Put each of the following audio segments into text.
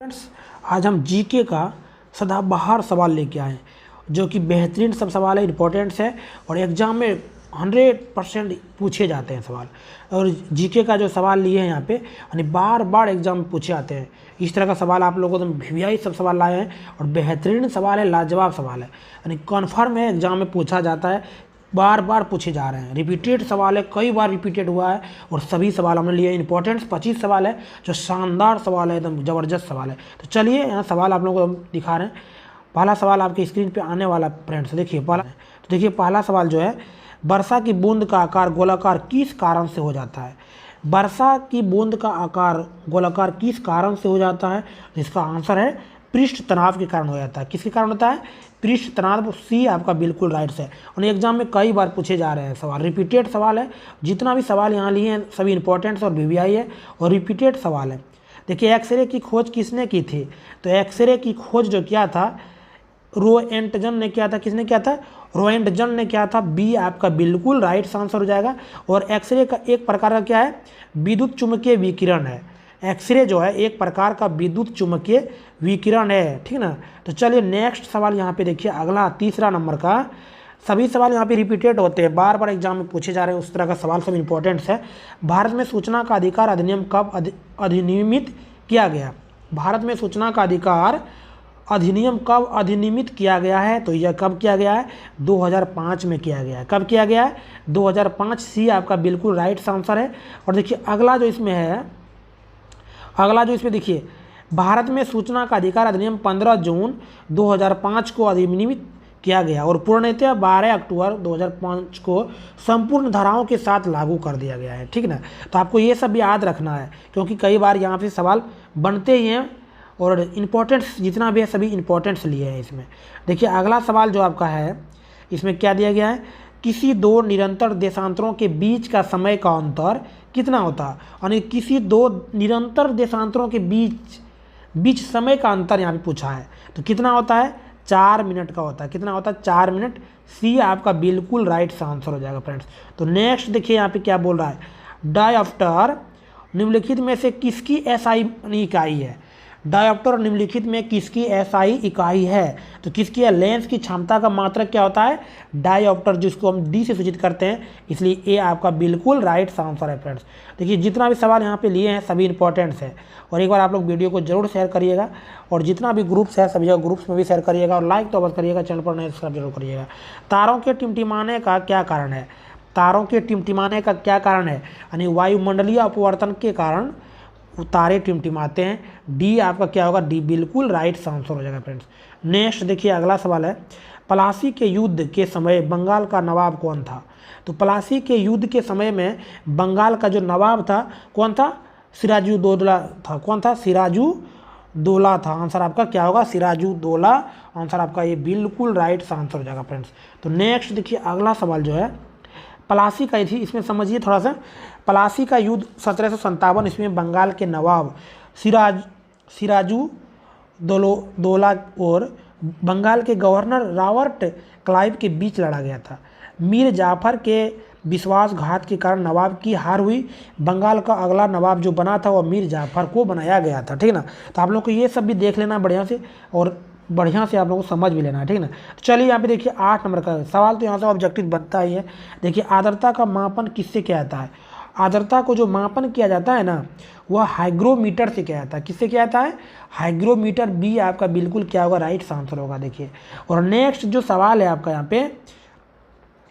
Friends, आज हम GK का सदाबहार सवाल लेके आए हैं जो कि बेहतरीन सब सवाल है, इम्पोर्टेंट्स है और एग्ज़ाम में 100% पूछे जाते हैं सवाल। और जीके का जो सवाल लिए हैं यहाँ पे यानी बार बार एग्ज़ाम में पूछे आते हैं। इस तरह का सवाल आप लोगों को वीवीआई सब सवाल लाए हैं और बेहतरीन सवाल है, लाजवाब सवाल है, यानी कन्फर्म है एग्ज़ाम में पूछा जाता है, बार बार पूछे जा रहे हैं। रिपीटेड सवाल है, कई बार रिपीटेड हुआ है और सभी सवाल हमने लिए। इंपॉर्टेंट्स 25 सवाल है जो शानदार सवाल है, एकदम ज़बरदस्त सवाल है। तो चलिए यहाँ सवाल आप लोगों को हम दिखा रहे हैं। पहला सवाल आपके स्क्रीन पे आने वाला फ्रेंड्स, देखिए पहला सवाल जो है, वर्षा की बूंद का आकार गोलाकार किस कारण से हो जाता है? वर्षा की बूंद का आकार गोलाकार किस कारण से हो जाता है? जिसका आंसर है पृष्ठ तनाव के कारण हो जाता है। किसके कारण होता है? पृष्ठ तनाव। सी आपका बिल्कुल राइट है और एग्जाम में कई बार पूछे जा रहे हैं सवाल, रिपीटेड सवाल है। जितना भी सवाल यहाँ लिए हैं सभी इंपॉर्टेंट्स और वीवीआई है और रिपीटेड सवाल है। देखिए एक्सरे की खोज किसने की थी? तो एक्सरे की खोज जो किया था रोएंटजन ने किया था। किसने किया था? रोएंटजन ने किया था। बी आपका बिल्कुल राइट आंसर हो जाएगा। और एक्सरे का एक प्रकार का क्या है? विद्युत चुम्बकीय विकिरण है। एक्सरे जो है एक प्रकार का विद्युत चुम्बकीय विकिरण है, ठीक ना। तो चलिए नेक्स्ट सवाल यहाँ पे देखिए, अगला तीसरा नंबर का। सभी सवाल यहाँ पे रिपीटेड होते हैं, बार बार एग्जाम में पूछे जा रहे हैं, उस तरह का सवाल सब इंपॉर्टेंट्स है। भारत में सूचना का अधिकार अधिनियम कब अधिनियमित किया गया? भारत में सूचना का अधिकार अधिनियम कब अधिनियमित किया गया है? तो यह कब किया गया है? 2005 में किया गया है। कब किया गया है? 2005। सी आपका बिल्कुल राइट आंसर है। और देखिए अगला जो इसमें देखिए, भारत में सूचना का अधिकार अधिनियम 15 जून 2005 को अधिनियमित किया गया और पूर्णतः 12 अक्टूबर 2005 को संपूर्ण धाराओं के साथ लागू कर दिया गया है, ठीक ना। तो आपको ये सब याद रखना है क्योंकि कई बार यहाँ पे सवाल बनते ही हैं और इम्पोर्टेंट्स जितना भी है सभी इम्पोर्टेंट्स लिए हैं इसमें। देखिए अगला सवाल जो आपका है, इसमें क्या दिया गया है? किसी दो निरंतर देशांतरों के बीच का समय का अंतर कितना होता है? यानी किसी दो निरंतर देशांतरों के बीच समय का अंतर यहाँ पे पूछा है, तो कितना होता है? 4 मिनट का होता है। कितना होता है? 4 मिनट। सी आपका बिल्कुल राइट आंसर हो जाएगा फ्रेंड्स। तो नेक्स्ट देखिए यहाँ पे क्या बोल रहा है, डायऑप्टर निम्नलिखित में से किसकी एसआई इकाई है? डायऑप्टर निम्नलिखित में किसकी एसआई इकाई है? तो किसकी है? लेंस की क्षमता का मात्रक क्या होता है? डायऑप्टर, जिसको हम डी से सूचित करते हैं, इसलिए ए आपका बिल्कुल राइट आंसर है फ्रेंड्स। देखिए जितना भी सवाल यहाँ पे लिए हैं सभी इंपॉर्टेंट्स है और एक बार आप लोग वीडियो को जरूर शेयर करिएगा और जितना भी ग्रुप्स है सभी ग्रुप्स में भी शेयर करिएगा और लाइक तो अवश्य करिएगा, चैनल पर नए सब्सक्राइब जरूर करिएगा। तारों के टिमटिमाने का क्या कारण है? तारों के टिमटिमाने का क्या कारण है? यानी वायुमंडलीय अपवर्तन के कारण तारे टिमटिमाते हैं। डी आपका क्या होगा? डी बिल्कुल राइट आंसर हो जाएगा फ्रेंड्स। नेक्स्ट देखिए अगला सवाल है, प्लासी के युद्ध के समय बंगाल का नवाब कौन था? तो प्लासी के युद्ध के समय में बंगाल का जो नवाब था कौन था? सिराजुद्दौला था। कौन था? सिराजुद्दौला था। आंसर आपका क्या होगा? सिराजुद्दौला। आंसर आपका ये बिल्कुल राइट आंसर हो जाएगा फ्रेंड्स। तो नेक्स्ट देखिए अगला सवाल जो है, प्लासी का थी, इसमें समझिए थोड़ा सा। प्लासी का युद्ध 1757 इसमें बंगाल के नवाब सिराजुद्दौला और बंगाल के गवर्नर रॉबर्ट क्लाइव के बीच लड़ा गया था। मीर जाफर के विश्वासघात के कारण नवाब की हार हुई। बंगाल का अगला नवाब जो बना था वह मीर जाफर को बनाया गया था, ठीक ना। तो आप लोग को ये सब भी देख लेना बढ़िया से और बढ़िया से आप लोगों को समझ भी लेना है, ठीक ना। तो चलिए यहाँ पे देखिए 8 नंबर का सवाल, तो यहाँ से ऑब्जेक्टिव बनता ही है। देखिए आर्द्रता का मापन किससे किया जाता है? आर्द्रता को जो मापन किया जाता है ना, वह हाइग्रोमीटर से किया जाता है। किससे किया जाता है? हाइग्रोमीटर। बी आपका बिल्कुल क्या होगा? राइट आंसर होगा। देखिए और नेक्स्ट जो सवाल है आपका यहाँ पे,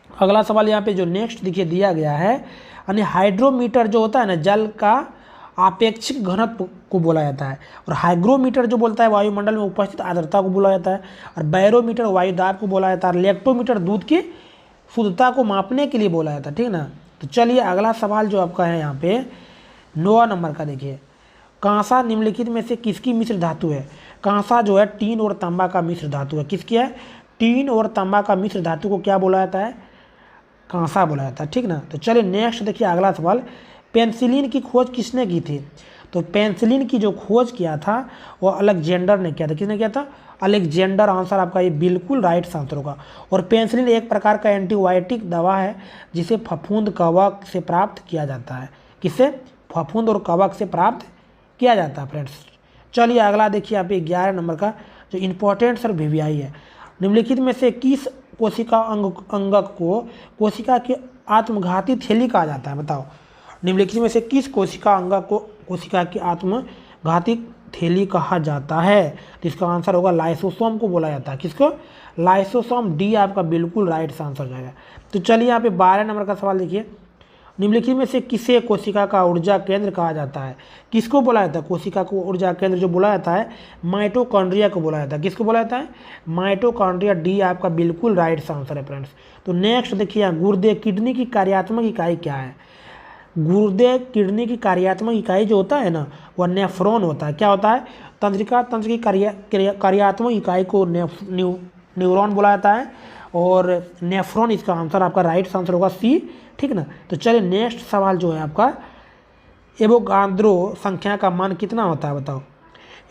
अगला सवाल यहाँ पे जो नेक्स्ट देखिए दिया गया है, यानी हाइड्रोमीटर जो होता है ना, जल का आपेक्षिक घनत्व को बोला जाता है और हाइग्रोमीटर जो बोलता है वायुमंडल में उपस्थित आर्द्रता को बोला जाता है और बैरोमीटर वायुदाब को बोला जाता है। लेक्टोमीटर दूध की शुद्धता को मापने के लिए बोला जाता है, ठीक ना। तो चलिए अगला सवाल जो आपका है यहाँ पे 9 नंबर का, देखिए कांसा निम्नलिखित में से किसकी मिश्र धातु है? कांसा जो है टीन और तांबा का मिश्र धातु है। किसकी है? टीन और तांबा का मिश्र धातु को क्या बोला जाता है? कांसा बोला जाता है, ठीक ना। तो चलिए नेक्स्ट देखिए अगला सवाल, पेंसिलिन की खोज किसने की थी? तो पेंसिलिन की जो खोज किया था वो अलेक्जेंडर ने किया था। किसने किया था? अलेक्जेंडर। आंसर आपका ये बिल्कुल राइट आंसर होगा। और पेंसिलिन एक प्रकार का एंटीबायोटिक दवा है जिसे फफूंद कवक से प्राप्त किया जाता है। किससे? फफूंद और कवक से प्राप्त किया जाता है फ्रेंड्स। चलिए अगला देखिए यहाँ पे 11 नंबर का जो इम्पोर्टेंट सर वीवीआई है। निम्नलिखित में से किस कोशिका अंगक को कोशिका की आत्मघाती थैली कहा जाता है, बताओ। निम्नलिखित में से किस कोशिका अंगक को कोशिका की आत्मघाती थैली कहा जाता है, तो इसका आंसर होगा लाइसोसोम को बोला जाता है। किसको? लाइसोसोम। डी आपका बिल्कुल राइट आंसर हो जाएगा। तो चलिए यहाँ पे 12 नंबर का सवाल देखिए। निम्नलिखित में से किसे कोशिका का ऊर्जा केंद्र कहा जाता है? किसको बोला जाता है कोशिका को ऊर्जा केंद्र? जो बोला जाता है माइटोकॉन्ड्रिया को बोला जाता है। किसको बोला जाता है? माइटोकॉन्ड्रिया। डी आपका बिल्कुल राइट आंसर है फ्रेंड्स। तो नेक्स्ट देखिए, गुर्दे किडनी की कार्यात्मक इकाई क्या है? गुर्दे किडनी की कार्यात्मक इकाई जो होता है ना, वह नेफ्रॉन होता है। क्या होता है? तंत्रिका तंत्र की कार्यात्मक इकाई को न्यूरॉन बोला जाता है, और नेफ्रॉन इसका आंसर आपका राइट आंसर होगा सी। ठीक ना। तो चलिए नेक्स्ट सवाल जो है आपका, एवोगाद्रो संख्या का मान कितना होता है, बताओ।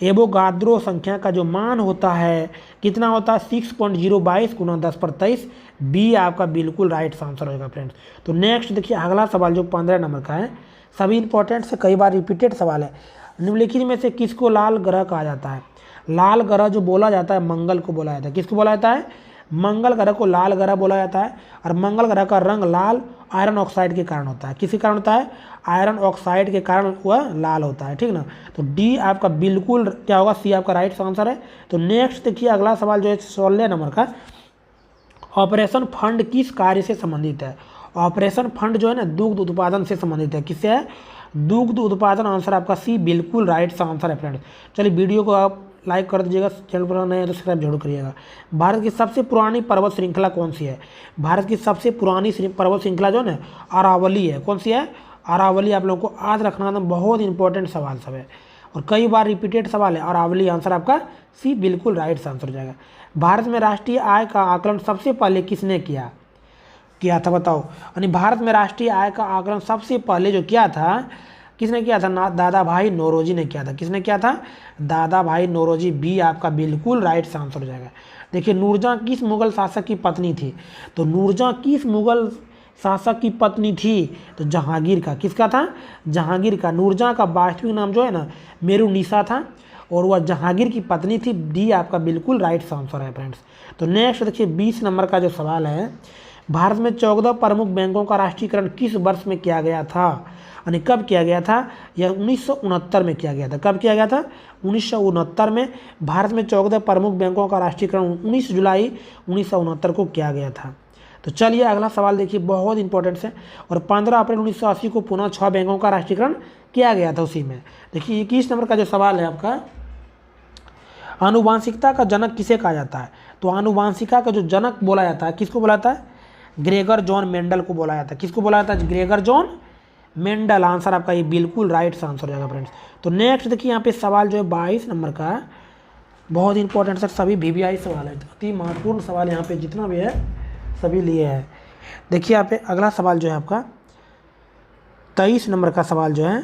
एवोगाद्रो संख्या का जो मान होता है कितना होता है? 6.022 × 10⁻23। बी आपका बिल्कुल राइट आंसर होगा फ्रेंड्स। तो नेक्स्ट देखिए अगला सवाल जो 15 नंबर का है, सभी इंपॉर्टेंट से कई बार रिपीटेड सवाल है। निम्नलिखित में से किसको लाल ग्रह कहा जाता है? लाल ग्रह जो बोला जाता है मंगल को बोला जाता है। किसको बोला जाता है? मंगल ग्रह को लाल ग्रह बोला जाता है। और मंगल ग्रह का रंग लाल आयरन ऑक्साइड के कारण होता है। किसी कारण होता है? आयरन ऑक्साइड के कारण वह लाल होता है। ठीक ना। तो डी आपका बिल्कुल क्या होगा? सी आपका राइट आंसर है। तो नेक्स्ट देखिए अगला सवाल जो है 16 नंबर का, ऑपरेशन फंड किस कार्य से संबंधित है? ऑपरेशन फंड जो है ना दुग्ध उत्पादन से संबंधित है। किससे है? दुग्ध उत्पादन। आंसर आपका सी बिल्कुल राइट आंसर है फ्रेंड्स। चलिए वीडियो को आप लाइक कर दीजिएगा, चैनल पर नए हैं तो सब्सक्राइब जरूर करिएगा। भारत की सबसे पुरानी पर्वत श्रृंखला कौन सी है? भारत की सबसे पुरानी पर्वत श्रृंखला जो है ना अरावली है। कौन सी है? अरावली। आप लोगों को आज रखना था, बहुत इंपॉर्टेंट सवाल सब है और कई बार रिपीटेड सवाल है। अरावली आंसर आपका सी बिल्कुल राइट आंसर हो जाएगा। भारत में राष्ट्रीय आय का आकलन सबसे पहले किसने किया था बताओ। यानी भारत में राष्ट्रीय आय का आकलन सबसे पहले जो किया था, किसने किया था? दादा भाई नौरोजी ने किया था। किसने किया था? दादा भाई नौरोजी। बी आपका बिल्कुल राइट आंसर हो जाएगा। देखिए नूरजहां किस मुगल शासक की पत्नी थी? तो नूरजहां किस मुगल शासक की पत्नी थी? तो जहांगीर का। किसका था? जहांगीर का। नूरजहां का वास्तविक नाम जो है ना मेरुनिसा था, और वह जहांगीर की पत्नी थी। डी आपका बिल्कुल राइट आंसर है फ्रेंड्स। तो नेक्स्ट देखिए 20 नंबर का जो सवाल है, भारत में 14 प्रमुख बैंकों का राष्ट्रीयकरण किस वर्ष में किया गया था? यानी कब किया गया था? यह 1969 में किया गया था। कब किया गया था? 1969 में भारत में 14 प्रमुख बैंकों का राष्ट्रीयकरण 19 जुलाई 1969 को किया गया था। तो चलिए अगला सवाल देखिए, बहुत इंपॉर्टेंट है। और 15 अप्रैल 1980 को पुनः 6 बैंकों का राष्ट्रीयकरण किया गया था उसी में। देखिए 21 नंबर का जो सवाल है आपका, आनुवांशिकता का जनक किसे कहा जाता है? तो आनुवांशिकता का जो जनक बोला जाता है, किसको बोला जाता है? ग्रेगर जॉन मेंडल को बोला जाता है। किसको बोला जाता है? Gregor John Mendel. आंसर आपका ये बिल्कुल राइट आंसर हो जाएगा फ्रेंड्स। तो नेक्स्ट देखिए यहाँ पे सवाल जो है 22 नंबर का, बहुत इंपॉर्टेंट सर, सभी वीवीआई सवाल है, अति महत्वपूर्ण सवाल यहाँ पे जितना भी है सभी लिए है। देखिए यहाँ पे अगला सवाल जो है आपका 23 नंबर का सवाल जो है,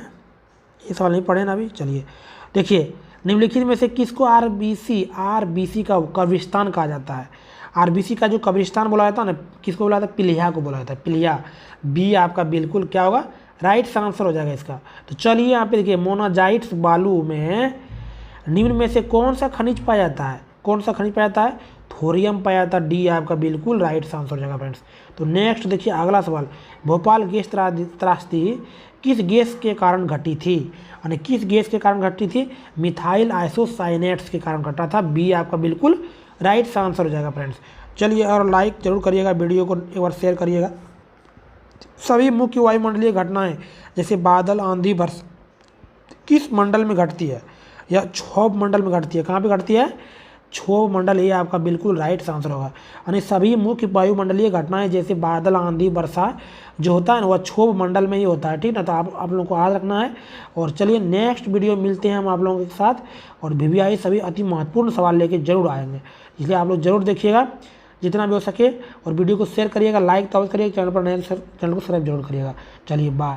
ये सवाल नहीं पढ़े ना अभी। चलिए देखिए, निम्नलिखित में से किसको आरबीसी का कब्रिस्तान कहा जाता है? आरबीसी का जो कब्रिस्तान बोला जाता है ना, किसको बोला जाता है? पिलिया को बोला जाता है। पिलिया। बी आपका बिल्कुल क्या होगा? राइट आंसर हो जाएगा इसका। तो चलिए यहाँ पे देखिए, मोनाजाइट्स बालू में निम्न में से कौन सा खनिज पाया जाता है? कौन सा खनिज पाया जाता है? थोरियम पाया जाता है। डी आपका बिल्कुल राइट आंसर हो जाएगा फ्रेंड्स। तो नेक्स्ट देखिए अगला सवाल, भोपाल गैस त्रासदी किस गैस के कारण घटी थी? यानी किस गैस के कारण घटी थी? मिथाइल आइसोसाइनेट्स के कारण घटा था। बी आपका बिल्कुल राइट आंसर हो जाएगा फ्रेंड्स। चलिए और लाइक जरूर करिएगा, वीडियो को एक बार शेयर करिएगा। सभी मुख्य वायुमंडलीय घटनाएं जैसे बादल, आंधी, वर्षा किस मंडल में घटती है? या क्षोभ मंडल में घटती है। कहाँ पे घटती है? क्षोभ मंडल। ये आपका बिल्कुल राइट आंसर होगा। यानी सभी मुख्य वायुमंडलीय घटनाएं जैसे बादल, आंधी, वर्षा जो होता है ना, वह क्षोभ मंडल में ही होता है। ठीक ना। तो आप लोगों को याद रखना है। और चलिए नेक्स्ट वीडियो मिलते हैं हम आप लोगों के साथ, और वीवीआई सभी अति महत्वपूर्ण सवाल लेके जरूर आएंगे, इसलिए आप लोग जरूर देखिएगा जितना भी हो सके, और वीडियो को शेयर करिएगा, लाइक तो करिएगा, चैनल पर नए चैनल को सब्सक्राइब जरूर करिएगा। चलिए बाय।